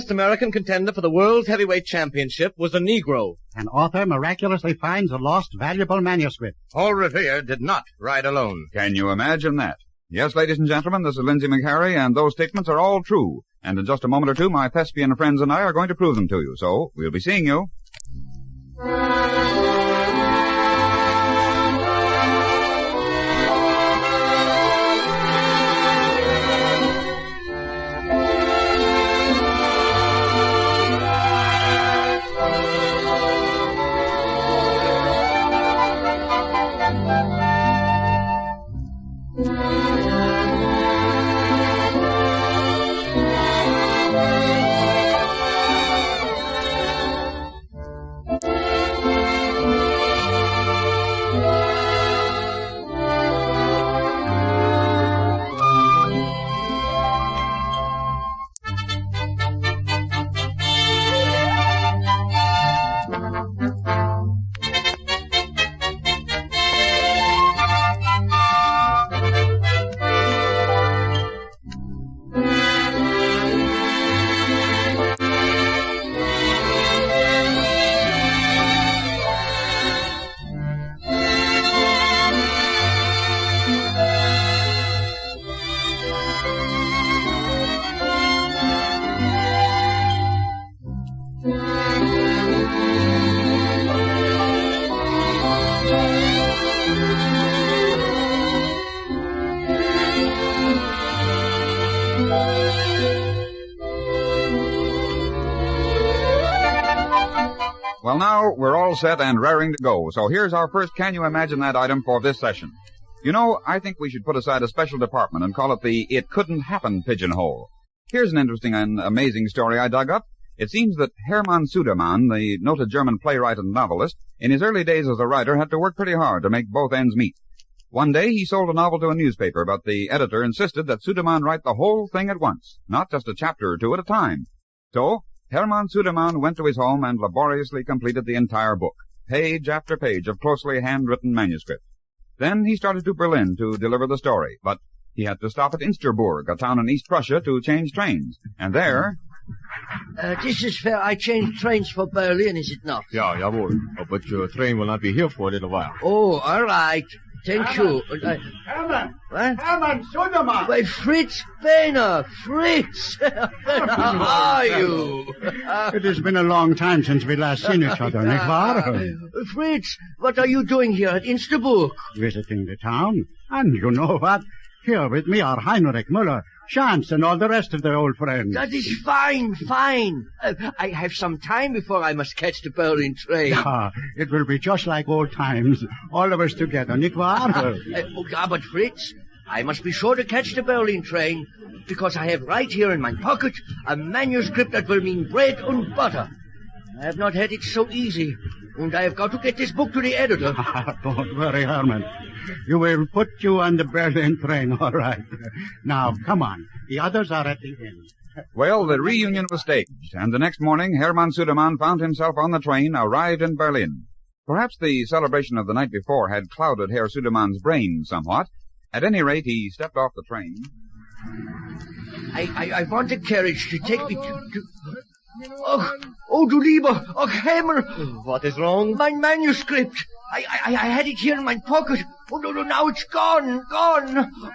best American contender for the World Heavyweight Championship was a Negro. An author miraculously finds a lost valuable manuscript. Paul Revere did not ride alone. Can you imagine that? Yes, ladies and gentlemen, this is Lindsay McHarry, and those statements are all true. And in just a moment or two, my thespian friends and I are going to prove them to you. So, we'll be seeing you. Well, now we're all set and raring to go. So here's our first Can You Imagine That item for this session. You know, I think we should put aside a special department and call it the It Couldn't Happen pigeonhole. Here's an interesting and amazing story I dug up. It seems that Hermann Sudermann, the noted German playwright and novelist, in his early days as a writer had to work pretty hard to make both ends meet. One day he sold a novel to a newspaper, but the editor insisted that Sudermann write the whole thing at once, not just a chapter or two at a time. So, Hermann Sudermann went to his home and laboriously completed the entire book, page after page of closely handwritten manuscript. Then he started to Berlin to deliver the story, but he had to stop at Insterburg, a town in East Prussia, to change trains. And there... This is where I change trains for Berlin, is it not? Ja, jawohl. But your train will not be here for a little while. Oh, all right. Thank you. Hermann! What? Hermann Sudermann! Why, Fritz Behner! Fritz! How are you? It has been a long time since we last seen each other, nicht wahr? Fritz, what are you doing here at Insterburg? Visiting the town. And you know what? Here with me are Heinrich Müller, Chance, and all the rest of the old friends. That is fine, fine. I have some time before I must catch the Berlin train. Yeah, it will be just like old times, all of us together, nicht wahr? Yeah, but Fritz, I must be sure to catch the Berlin train, because I have right here in my pocket a manuscript that will mean bread and butter. I have not had it so easy, and I have got to get this book to the editor. Don't worry, Herman. You will put you on the Berlin train, all right. Now, come on. The others are at the inn. Well, the reunion was staged, and the next morning Hermann Sudermann found himself on the train, arrived in Berlin. Perhaps the celebration of the night before had clouded Herr Sudermann's brain somewhat. At any rate, he stepped off the train. I want a carriage to take me to... Oh, du lieber, oh, Himmel! What is wrong? My manuscript! I had it here in my pocket. Oh, no, now it's gone.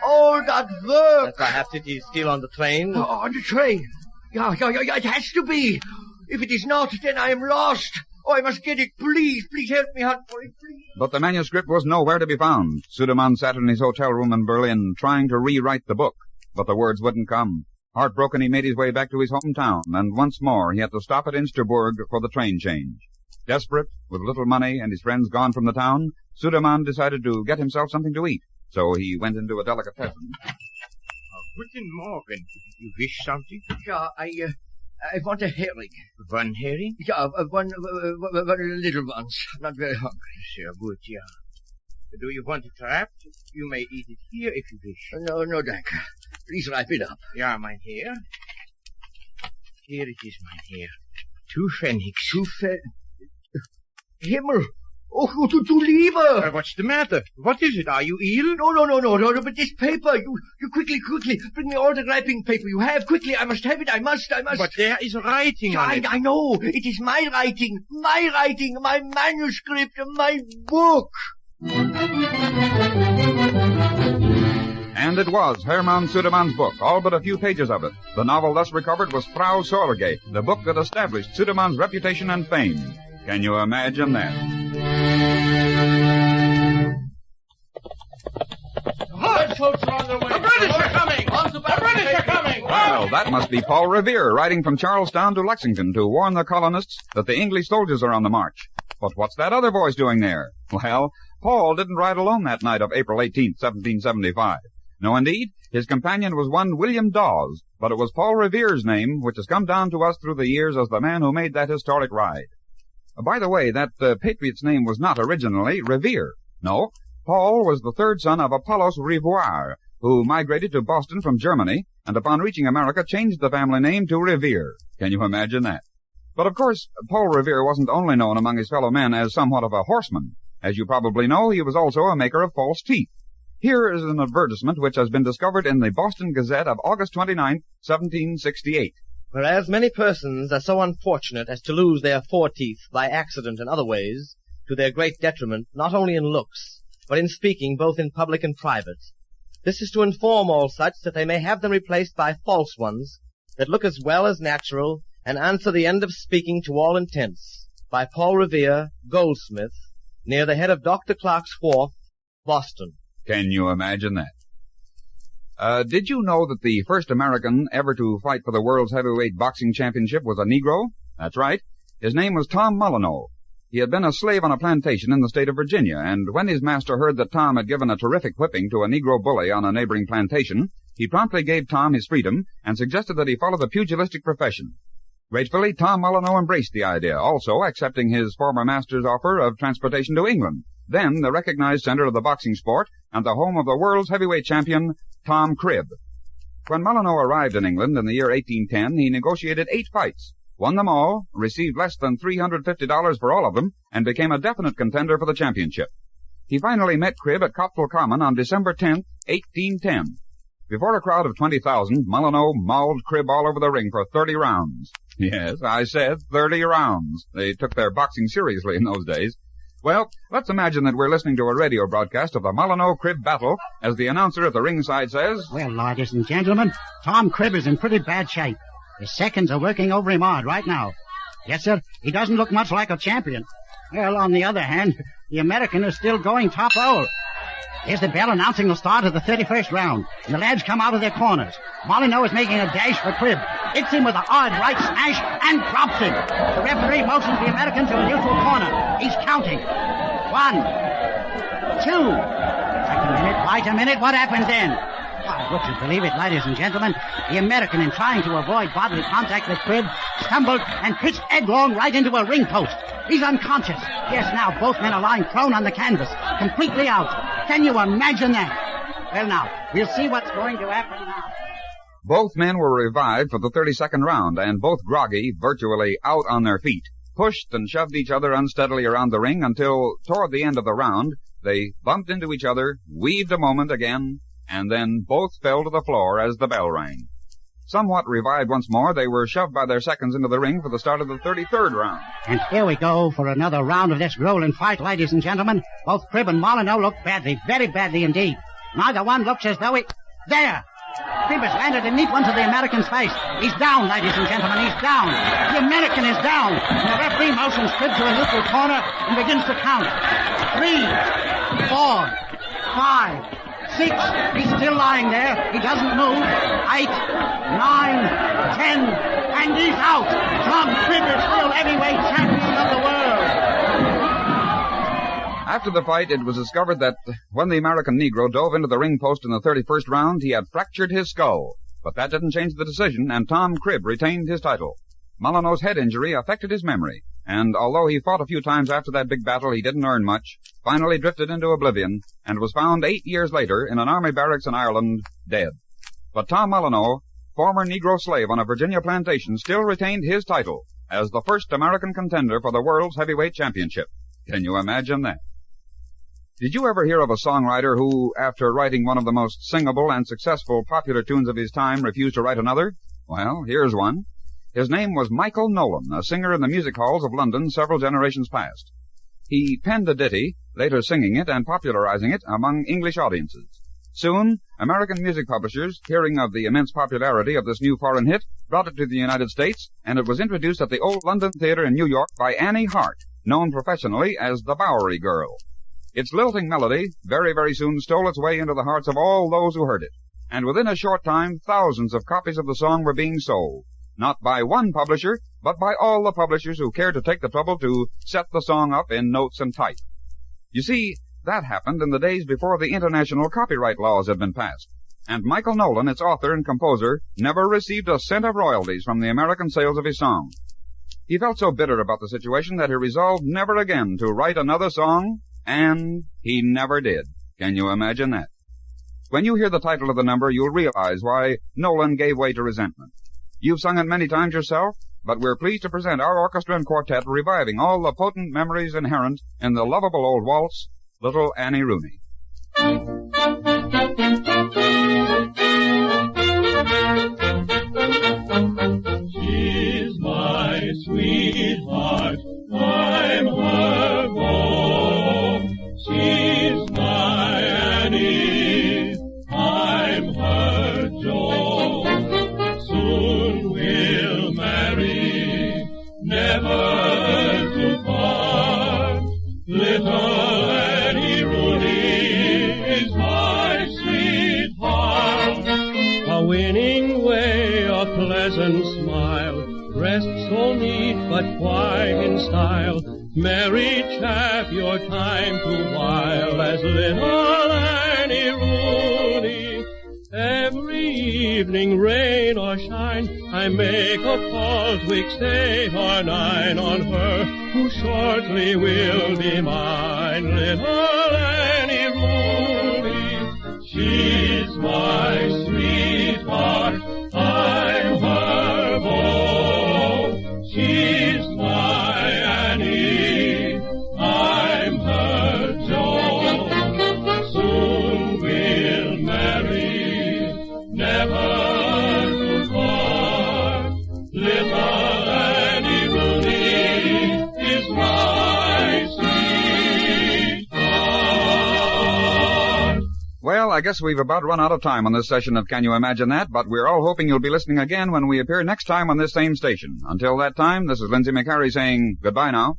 All that work. Perhaps it is still on the train. Oh, on the train. Yeah, it has to be. If it is not, then I am lost. Oh, I must get it. Please help me hunt for it, please. But the manuscript was nowhere to be found. Sudermann sat in his hotel room in Berlin trying to rewrite the book, but the words wouldn't come. Heartbroken, he made his way back to his hometown, and once more he had to stop at Insterburg for the train change. Desperate, with little money and his friends gone from the town, Sudermann decided to get himself something to eat. So he went into a delicatessen. Guten Morgen. You wish something? Yeah, I want a herring. One herring? Yeah, one little ones. Not very hungry. Sehr good, yeah. Do you want it wrapped? You may eat it here if you wish. No, danke. Please wrap it up. Ja, mein Herr. Here it is, mein Herr. 2 Pfennigs. Himmel! Oh, to leave her. What's the matter? What is it? Are you ill? No, but this paper. You quickly. Bring me all the wrapping paper you have. Quickly, I must have it. I must. But there is writing on it. I know. It is my writing, my manuscript, my book. And it was Hermann Sudermann's book, all but a few pages of it. The novel thus recovered was Frau Sorge, the book that established Sudermann's reputation and fame. Can you imagine that? The British are coming! The British are coming! Well, that must be Paul Revere riding from Charlestown to Lexington to warn the colonists that the English soldiers are on the march. But what's that other voice doing there? Well, Paul didn't ride alone that night of April 18th, 1775. No, indeed, his companion was one William Dawes, but it was Paul Revere's name which has come down to us through the years as the man who made that historic ride. By the way, that patriot's name was not originally Revere. No, Paul was the third son of Apollos Rivoire, who migrated to Boston from Germany, and upon reaching America changed the family name to Revere. Can you imagine that? But of course, Paul Revere wasn't only known among his fellow men as somewhat of a horseman. As you probably know, he was also a maker of false teeth. Here is an advertisement which has been discovered in the Boston Gazette of August 29, 1768. Whereas many persons are so unfortunate as to lose their foreteeth by accident and other ways, to their great detriment, not only in looks, but in speaking both in public and private. This is to inform all such that they may have them replaced by false ones, that look as well as natural, and answer the end of speaking to all intents. By Paul Revere, goldsmith, near the head of Dr. Clark's Wharf, Boston. Can you imagine that? Did you know that the first American ever to fight for the world's heavyweight boxing championship was a Negro? That's right. His name was Tom Mollino. He had been a slave on a plantation in the state of Virginia, and when his master heard that Tom had given a terrific whipping to a Negro bully on a neighboring plantation, he promptly gave Tom his freedom and suggested that he follow the pugilistic profession. Gratefully, Tom Mollino embraced the idea, also accepting his former master's offer of transportation to England, then the recognized center of the boxing sport and the home of the world's heavyweight champion, Tom Cribb. When Mollino arrived in England in the year 1810, he negotiated 8 fights, won them all, received less than $350 for all of them, and became a definite contender for the championship. He finally met Cribb at Copthall Common on December 10, 1810. Before a crowd of 20,000, Mollino mauled Cribb all over the ring for 30 rounds. Yes, I said 30 rounds. They took their boxing seriously in those days. Well, let's imagine that we're listening to a radio broadcast of the Mollino-Cribb battle as the announcer at the ringside says, Well, ladies and gentlemen, Tom Cribb is in pretty bad shape. His seconds are working over him hard right now. Yes, sir, he doesn't look much like a champion. Well, on the other hand, the American is still going top roll. Here's the bell announcing the start of the 31st round, and the lads come out of their corners. Mollino is making a dash for Cribb. Hits him with a hard right smash and drops him. The referee motions the American to a neutral corner. He's counting. 1, 2. Wait a minute. What happened then? Why, would you believe it, ladies and gentlemen? The American, in trying to avoid bodily contact with Cribb, stumbled and pitched headlong right into a ring post. He's unconscious. Yes, now both men are lying prone on the canvas, completely out. Can you imagine that? Well, now, we'll see what's going to happen now. Both men were revived for the 32nd round, and both groggy, virtually out on their feet, pushed and shoved each other unsteadily around the ring until, toward the end of the round, they bumped into each other, weaved a moment again, and then both fell to the floor as the bell rang. Somewhat revived once more, they were shoved by their seconds into the ring for the start of the 33rd round. And here we go for another round of this grueling fight, ladies and gentlemen. Both Cribb and Mollino look badly, very badly indeed. Neither one looks as though he... There! Cribb has landed a neat one to the American's face. He's down, ladies and gentlemen, he's down. The American is down. And the referee motions Cribb to a neutral corner and begins to count. 3, 4, 5... 6, he's still lying there. He doesn't move. 8, 9, 10, and he's out. Tom Cribb is still heavyweight champion of the world. After the fight, it was discovered that when the American Negro dove into the ring post in the 31st round, he had fractured his skull. But that didn't change the decision, and Tom Cribb retained his title. Mollino's head injury affected his memory, and although he fought a few times after that big battle, he didn't earn much, finally drifted into oblivion, and was found 8 years later in an army barracks in Ireland, dead. But Tom Mollino, former Negro slave on a Virginia plantation, still retained his title as the first American contender for the world's heavyweight championship. Can you imagine that? Did you ever hear of a songwriter who, after writing one of the most singable and successful popular tunes of his time, refused to write another? Well, here's one. His name was Michael Nolan, a singer in the music halls of London several generations past. He penned a ditty, later singing it and popularizing it among English audiences. Soon, American music publishers, hearing of the immense popularity of this new foreign hit, brought it to the United States, and it was introduced at the Old London Theater in New York by Annie Hart, known professionally as the Bowery Girl. Its lilting melody very, very soon stole its way into the hearts of all those who heard it, and within a short time, thousands of copies of the song were being sold. Not by one publisher, but by all the publishers who cared to take the trouble to set the song up in notes and type. You see, that happened in the days before the international copyright laws had been passed, and Michael Nolan, its author and composer, never received a cent of royalties from the American sales of his song. He felt so bitter about the situation that he resolved never again to write another song, and he never did. Can you imagine that? When you hear the title of the number, you'll realize why Nolan gave way to resentment. You've sung it many times yourself, but we're pleased to present our orchestra and quartet reviving all the potent memories inherent in the lovable old waltz, Little Annie Rooney. She's my sweetheart, I'm her beau. She's my Annie, I'm her Joe. Soon we'll marry, never to part. Little Annie Rooney is my sweetheart. A winning way, a pleasant smile, dressed so neat but quite in style. Merry chap, your time to while as little Annie Rooney. Every evening, rain or shine, I make a call 'twixt 8 or 9 on her who shortly will be mine. Little Annie Rooney, she's my sweetheart, I'm her beau. She's my Annie, I'm her Joe. Soon we'll marry, never to part. Little Annie Rooney is my sweetheart. Well, I guess we've about run out of time on this session of Can You Imagine That, but we're all hoping you'll be listening again when we appear next time on this same station. Until that time, this is Lindsay McCarry saying goodbye now.